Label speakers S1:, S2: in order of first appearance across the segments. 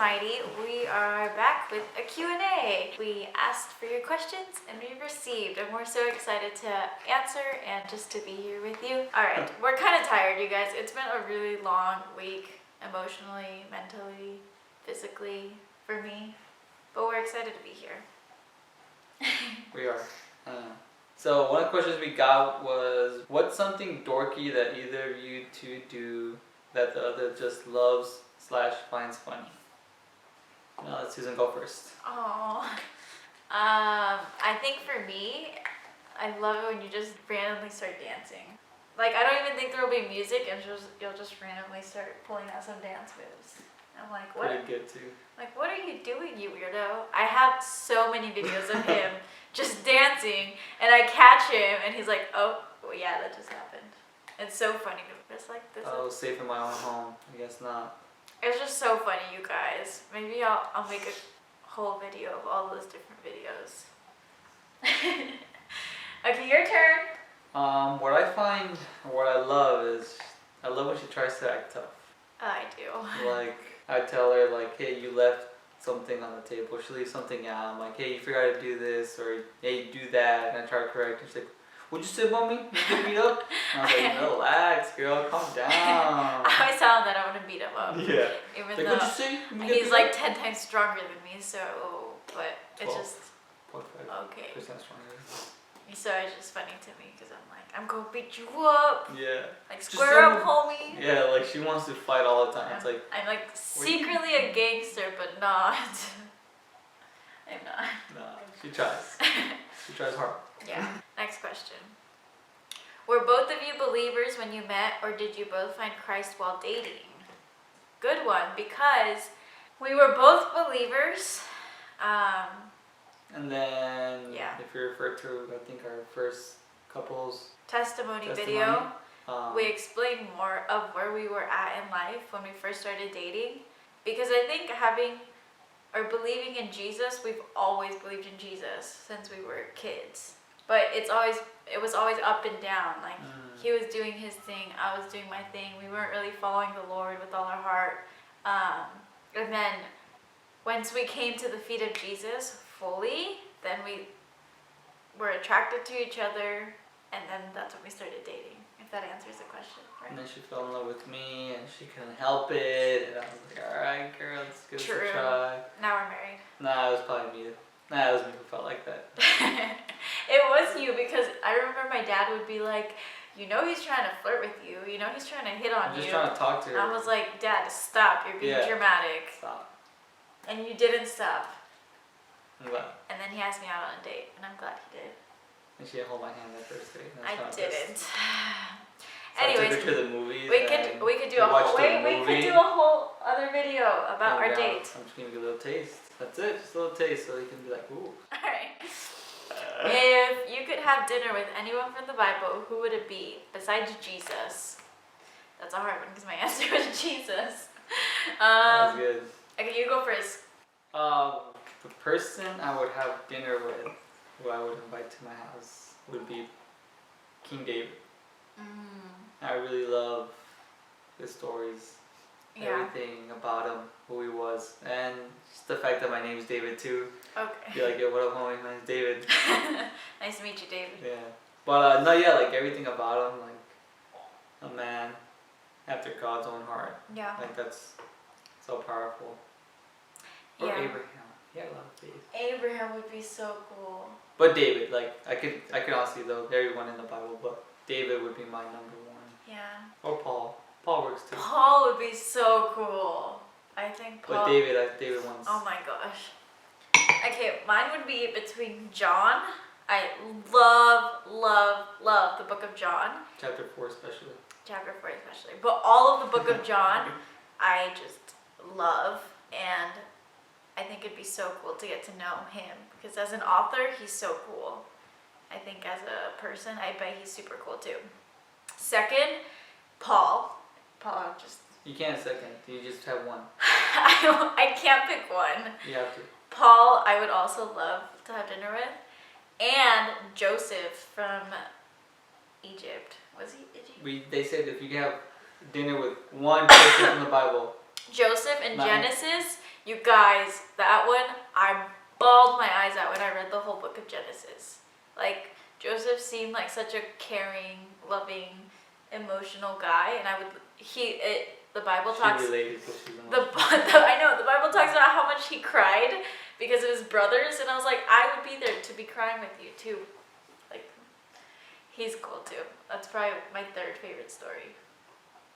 S1: Mighty. We are back with a Q&A. We asked for your questions and we received, and we're so excited to answer and just to be here with you. All right, we're kind of tired, you guys. It's been a really long week, emotionally, mentally, physically, for me, but we're excited to be here.
S2: We are. So one of the questions we got was, what's something dorky that either of you two do that the other just loves / finds funny? Now let Susan go first.
S1: Oh, I think for me, I love it when you just randomly start dancing. Like, I don't even think there will be music, and you'll just randomly start pulling out some dance moves. I'm like, what?
S2: Pretty good too.
S1: Like, what are you doing, you weirdo? I have so many videos of him just dancing, and I catch him, and he's like, oh, well, yeah, that just happened. It's so funny. Just like this.
S2: I was safe in my own home. I guess not.
S1: It's just so funny, you guys. Maybe I'll make a whole video of all those different videos. Okay, your turn.
S2: What I find, what I love is, I love when she tries to act tough.
S1: I do.
S2: Like, I tell her, like, hey, you left something on the table. She leaves something out. I'm like, hey, you forgot to do this, or hey, you do that. And I try to correct her. She's like, what'd you say about me? You get beat up? And I was like, relax, girl, calm down.
S1: I always tell him that I want to beat him up.
S2: Yeah.
S1: Even
S2: like,
S1: though
S2: what'd you say?
S1: he's like 10 times stronger than me, so, but it's
S2: 12.
S1: just,
S2: 0.5%
S1: okay.
S2: stronger.
S1: So it's just funny to me, because I'm like, I'm going to beat you up.
S2: Yeah.
S1: Like,
S2: Just
S1: square up, homie.
S2: Yeah, like she wants to fight all the time. It's like,
S1: I'm like secretly a gangster, but not. I'm not.
S2: nah, she tries. She tries hard.
S1: Yeah. Next question. Were both of you believers when you met, or did you both find Christ while dating? Good one, because we were both believers.
S2: And then,
S1: Yeah.
S2: if you refer to, I think, our first couple's
S1: testimony video, we explained more of where we were at in life when we first started dating. Because I think believing in Jesus, we've always believed in Jesus since we were kids. But it was always up and down. Like, he was doing his thing, I was doing my thing. We weren't really following the Lord with all our heart. And then once we came to the feet of Jesus fully, then we were attracted to each other, and then that's when we started dating, if that answers the question, right?
S2: And then she fell in love with me, and she couldn't help it, and I was like, alright girl, let's give
S1: True.
S2: this a try.
S1: Now we're married.
S2: Nah, it was probably me. Nah, it was me who felt like that.
S1: It was you, because I remember my dad would be like, you know he's trying to flirt with you, you know he's trying to hit on
S2: I'm
S1: you.
S2: just trying to talk to her.
S1: I was like, Dad, stop, you're being dramatic.
S2: Stop.
S1: And you didn't stop.
S2: I'm glad.
S1: And then he asked me out on a date, and I'm glad he did.
S2: And she didn't hold my hand that first date.
S1: I didn't.
S2: So
S1: Anyways,
S2: I took her to the movies.
S1: we could do a whole other video about our date.
S2: I'm just gonna give you a little taste. That's it, just a little taste, so you can be like, ooh.
S1: Alright. If you could have dinner with anyone from the Bible, who would it be besides Jesus? That's a hard one because my answer was Jesus.
S2: That's good.
S1: Okay, you go first.
S2: The person I would have dinner with, who I would invite to my house, would be King David. I really love his stories, everything about him, who he was, and just the fact that my name's David too.
S1: Okay.
S2: Be like, yo, what up, homie? My name's David.
S1: Nice to meet you, David.
S2: Yeah, but no, yeah, like everything about him, like a man after God's own heart.
S1: Yeah.
S2: Like that's so powerful. Or Abraham. He had a lot of faith.
S1: Abraham would be so cool.
S2: But David, like I could honestly though, everyone in the Bible, but David would be my number one.
S1: Yeah.
S2: Or Paul. Paul works too.
S1: Paul would be so cool. I think Paul.
S2: But David wants.
S1: Oh my gosh. Okay, mine would be between John. I love the book of John.
S2: Chapter 4 especially.
S1: Chapter 4 especially. But all of the book of John, I just love. And I think it'd be so cool to get to know him. Because as an author, he's so cool. I think as a person, I bet he's super cool too. Second, Paul. Paul just...
S2: You can't second. You just have one.
S1: I can't pick one.
S2: You have to.
S1: Paul, I would also love to have dinner with. And Joseph from Egypt. Was he Egypt?
S2: They said if you can have dinner with one person from the Bible.
S1: Joseph in Genesis, You guys, that one, I bawled my eyes out when I read the whole book of Genesis. Like, Joseph seemed like such a caring, loving, emotional guy, and the Bible talks.
S2: She related because she's
S1: I know, the Bible talks about how much he cried because of his brothers, and I was like, I would be there to be crying with you too. Like, he's cool too. That's probably my third favorite story.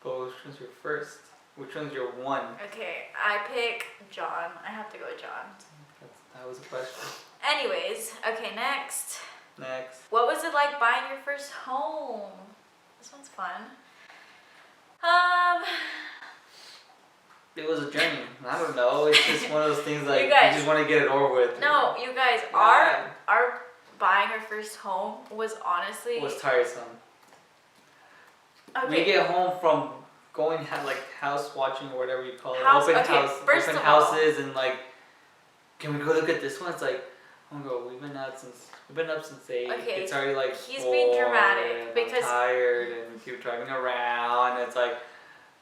S2: But which one's your first? Which one's your one?
S1: Okay, I pick John. I have to go with John.
S2: That was a question.
S1: Anyways, okay, next.
S2: Next.
S1: What was it like buying your first home? This one's fun.
S2: It was a journey. I don't know. It's just one of those things like you just want to get it over with.
S1: No, you guys, our buying our first home was honestly.
S2: It was tiresome.
S1: Okay.
S2: We get home from going like house watching or whatever you call it. Open houses and like, can we go look at this one? It's like, oh my god, we've been up since 8.
S1: Okay.
S2: It's already like
S1: he's
S2: 4
S1: being dramatic
S2: and
S1: because
S2: I'm tired and we keep driving around. And it's like,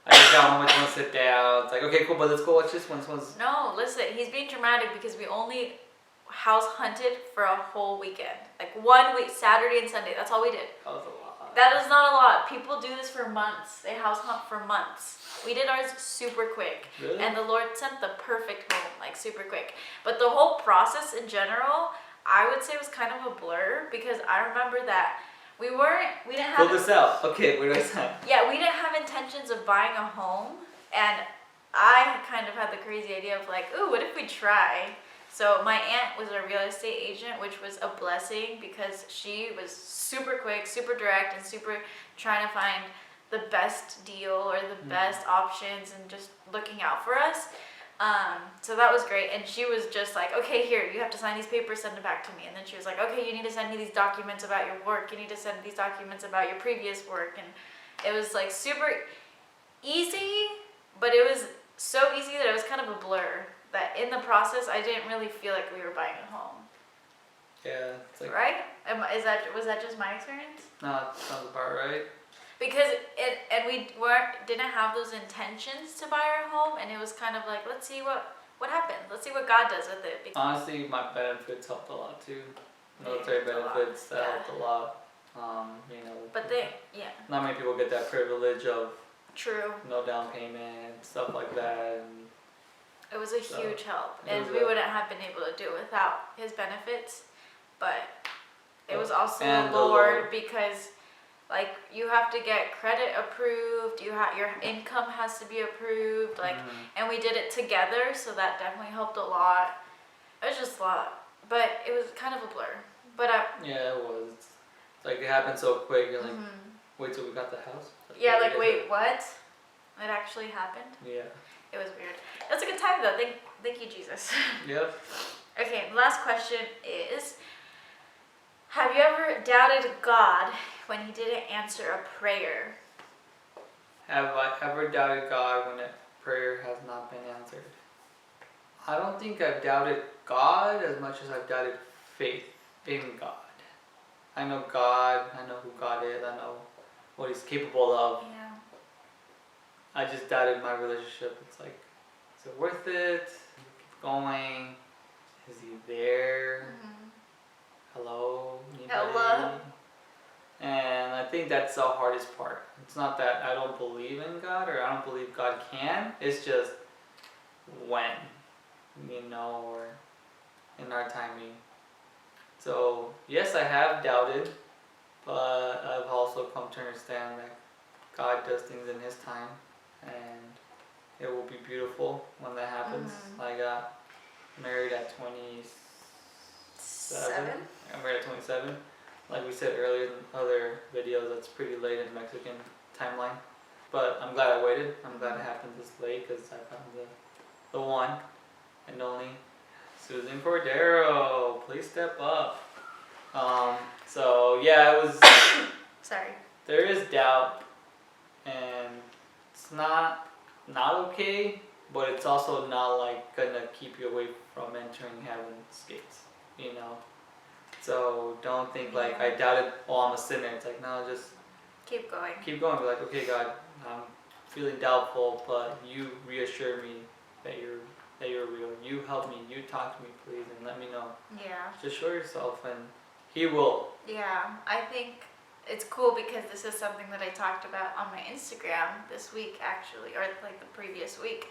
S2: I just got home, I just want to sit down. It's like, okay, cool, but let's go watch this one.
S1: No, listen, he's being dramatic because we only house hunted for a whole weekend. Like 1 week, Saturday and Sunday. That's all we did.
S2: That was a lot.
S1: That is not a lot. People do this for months. They house hunt for months. We did ours super quick.
S2: Really?
S1: And the Lord sent the perfect home, like super quick. But the whole process in general, I would say was kind of a blur because I remember that we didn't have.
S2: Fill this out. Okay, where do I sign?
S1: Yeah, we didn't have intentions of buying a home, and I kind of had the crazy idea of like, ooh, what if we try? So my aunt was a real estate agent, which was a blessing because she was super quick, super direct, and super trying to find the best deal or the best options and just looking out for us. So that was great. And she was just like, okay, here, you have to sign these papers, send it back to me. And then she was like, okay, you need to send me these documents about your work. You need to send these documents about your previous work. And it was like super easy, but it was so easy that it was kind of a blur. That in the process, I didn't really feel like we were buying a home.
S2: Yeah. It's like,
S1: right? Was that just my experience?
S2: No, that sounds about right.
S1: Because we didn't have those intentions to buy our home, and it was kind of like, let's see what happens. Let's see what God does with it. Because
S2: honestly, my benefits helped a lot too. Military benefits that helped a lot.
S1: But
S2: not many people get that privilege of
S1: true.
S2: No down payment, stuff like that. And
S1: it was a huge help, and we wouldn't have been able to do it without his benefits. But it was also the Lord because. Like, you have to get credit approved, your income has to be approved, like, and we did it together, so that definitely helped a lot. It was just a lot, but it was kind of a blur. But
S2: yeah, it was. It's like, it happened so quick, you're like, wait till we got the house?
S1: Yeah, like, wait, what? It actually happened?
S2: Yeah.
S1: It was weird. It was a good time, though. Thank you, Jesus.
S2: Yep.
S1: Okay, last question is, have you ever doubted God when he didn't answer a prayer?
S2: Have I ever doubted God when a prayer has not been answered? I don't think I've doubted God as much as I've doubted faith in God. I know God, I know who God is, I know what he's capable of.
S1: Yeah.
S2: I just doubted my relationship. It's like, is it worth it? Keep going. Is he there? Hello? Anybody?
S1: Hello?
S2: And I think that's the hardest part. It's not that I don't believe in God or I don't believe God can. It's just when, or in our timing. So, yes, I have doubted, but I've also come to understand that God does things in his time and it will be beautiful when that happens. I got married at 27. I married at 27. Like we said earlier in other videos, that's pretty late in Mexican timeline. But I'm glad I waited. I'm glad it happened this late because I found the one and only Susan Cordero. Please step up. So yeah, it was.
S1: Sorry.
S2: There is doubt, and it's not okay, but it's also not like gonna keep you away from entering heaven's gates. So don't think like I doubted, I'm a sinner. It's like, no, just
S1: keep going.
S2: Keep going. Be like, okay, God, I'm feeling doubtful, but you reassure me that you're that you're real. You help me. You talk to me, please, and let me know.
S1: Yeah.
S2: Just show yourself, and He will.
S1: Yeah, I think it's cool because this is something that I talked about on my Instagram this week, actually, or like the previous week.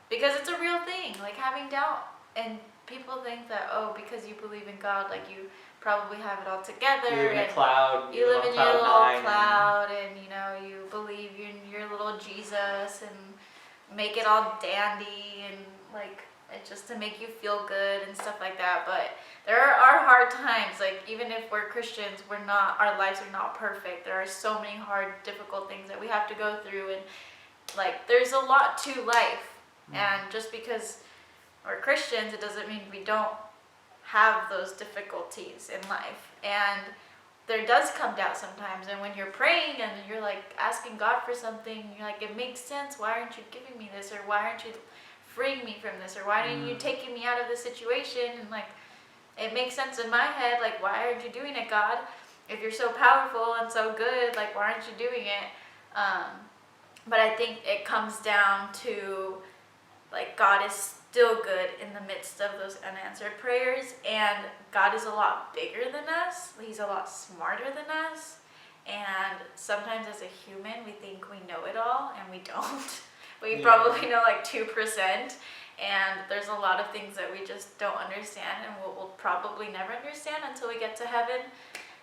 S1: Because it's a real thing, like having doubt. And people think that, oh, because you believe in God, like you probably have it all together.
S2: You live in a
S1: and
S2: cloud.
S1: You live in your little
S2: cloud,
S1: cloud, and you know, you believe in your little Jesus and make it all dandy and like it's just to make you feel good and stuff like that. But there are hard times. Like even if we're Christians, our lives are not perfect. There are so many hard, difficult things that we have to go through, and like there's a lot to life. And just because we're Christians, it doesn't mean we don't have those difficulties in life. And there does come doubt sometimes. And when you're praying and you're like asking God for something, you're like, it makes sense. Why aren't you giving me this? Or why aren't you freeing me from this? Or why aren't you taking me out of this situation? And like, it makes sense in my head. Like, why aren't you doing it, God? If you're so powerful and so good, like, why aren't you doing it? But I think it comes down to, like, God is still good in the midst of those unanswered prayers, and God is a lot bigger than us. He's a lot smarter than us, and sometimes as a human we think we know it all, and we don't. We probably know like 2%, and there's a lot of things that we just don't understand, and we'll probably never understand until we get to heaven.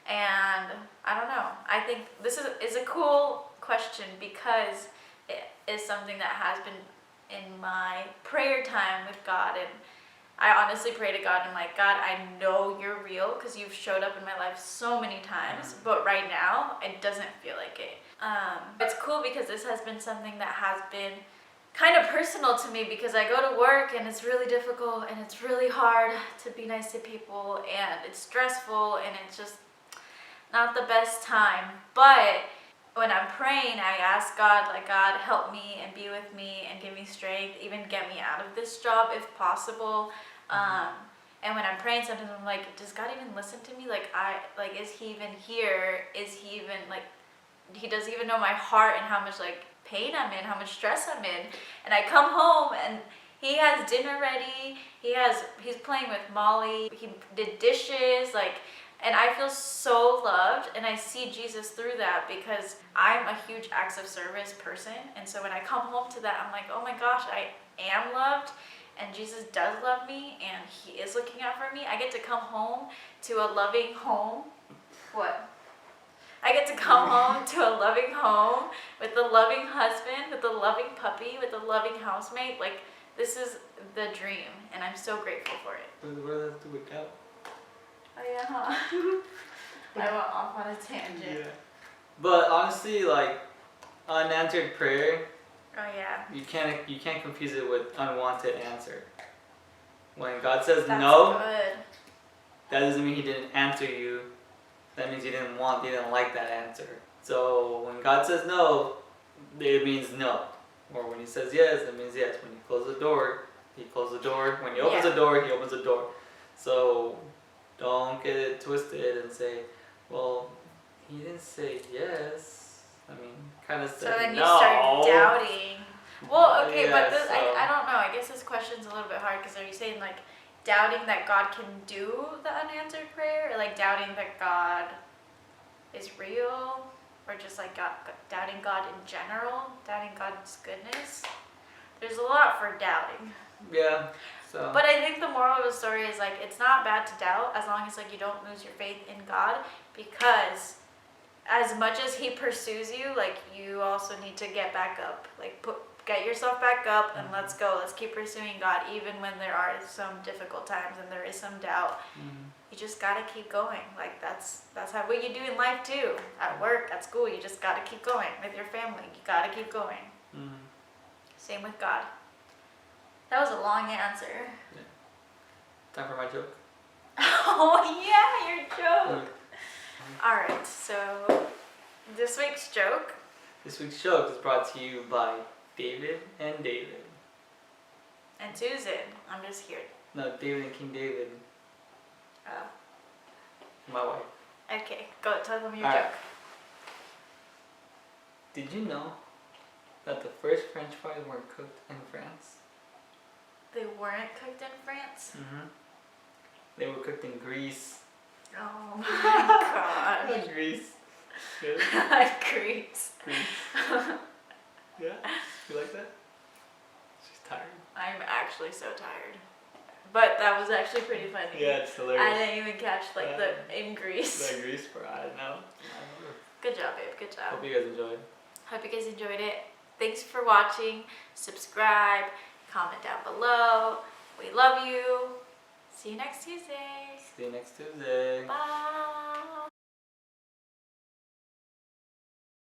S1: And I don't know, I think this is a cool question because it is something that has been in my prayer time with God, and I honestly pray to God and like, God, I know you're real because you've showed up in my life so many times, but right now it doesn't feel like it. It's cool because this has been something that has been kind of personal to me because I go to work and it's really difficult and it's really hard to be nice to people and it's stressful and it's just not the best time. But when I'm praying, I ask God, like, God, help me and be with me and give me strength, even get me out of this job if possible. And when I'm praying, sometimes I'm like, does God even listen to me? Is he even here? Is he even, like, he doesn't even know my heart and how much, like, pain I'm in, how much stress I'm in. And I come home and he has dinner ready. He's playing with Molly. He did dishes, like, and I feel so loved, and I see Jesus through that because I'm a huge acts of service person. And so when I come home to that, I'm like, oh my gosh, I am loved, and Jesus does love me, and he is looking out for me. I get to come home to a loving home. What? I get to come home to a loving home with a loving husband, with a loving puppy, with a loving housemate. Like, this is the dream, and I'm so grateful for it.
S2: What does that do with God?
S1: Oh yeah, huh? I went off on a tangent.
S2: Yeah. But honestly, like, unanswered prayer,
S1: Oh yeah.
S2: you can't confuse it with unwanted answer. When God says
S1: That's
S2: no,
S1: good.
S2: that doesn't mean he didn't answer you. That means he didn't like that answer. So when God says no, it means no. Or when he says yes, it means yes. When he closes the door, he closes the door. When he opens the door, he opens the door. So don't get it twisted and say, well, he didn't say yes. I mean, kind of said no.
S1: So then you start doubting. Well, okay,
S2: Yeah,
S1: but
S2: so
S1: I don't know. I guess this question's a little bit hard because are you saying like doubting that God can do the unanswered prayer, or like doubting that God is real, or just like doubting God in general, doubting God's goodness? There's a lot for doubting.
S2: Yeah. So.
S1: But I think the moral of the story is like it's not bad to doubt as long as like you don't lose your faith in God, because as much as he pursues you, like you also need to get back up. Like get yourself back up and let's go. Let's keep pursuing God even when there are some difficult times and there is some doubt. You just gotta keep going. Like that's how what you do in life too. At work, at school, you just gotta keep going. With your family, you gotta keep going. Same with God. That was a long answer.
S2: Yeah. Time for my joke.
S1: Oh yeah, your joke. Alright, so this week's joke.
S2: This week's joke is brought to you by David and David.
S1: And Susan. I'm just here.
S2: No, David and King David.
S1: Oh.
S2: My wife.
S1: Okay, go tell them your
S2: All right.
S1: joke.
S2: Did you know that the first French fries weren't cooked in France?
S1: They weren't cooked in France?
S2: They were cooked in Greece.
S1: Oh my god.
S2: Greece. Good.
S1: Greece.
S2: Yeah? You like that? She's tired.
S1: I'm actually so tired. But that was actually pretty funny.
S2: Yeah, it's hilarious.
S1: I didn't even catch like the in Greece.
S2: The Greece part, I know.
S1: Good job, babe. Good job.
S2: Hope you guys enjoyed.
S1: Hope you guys enjoyed it. Thanks for watching. Subscribe. Comment down below. We love you. See you next Tuesday.
S2: See you next Tuesday.
S1: Bye.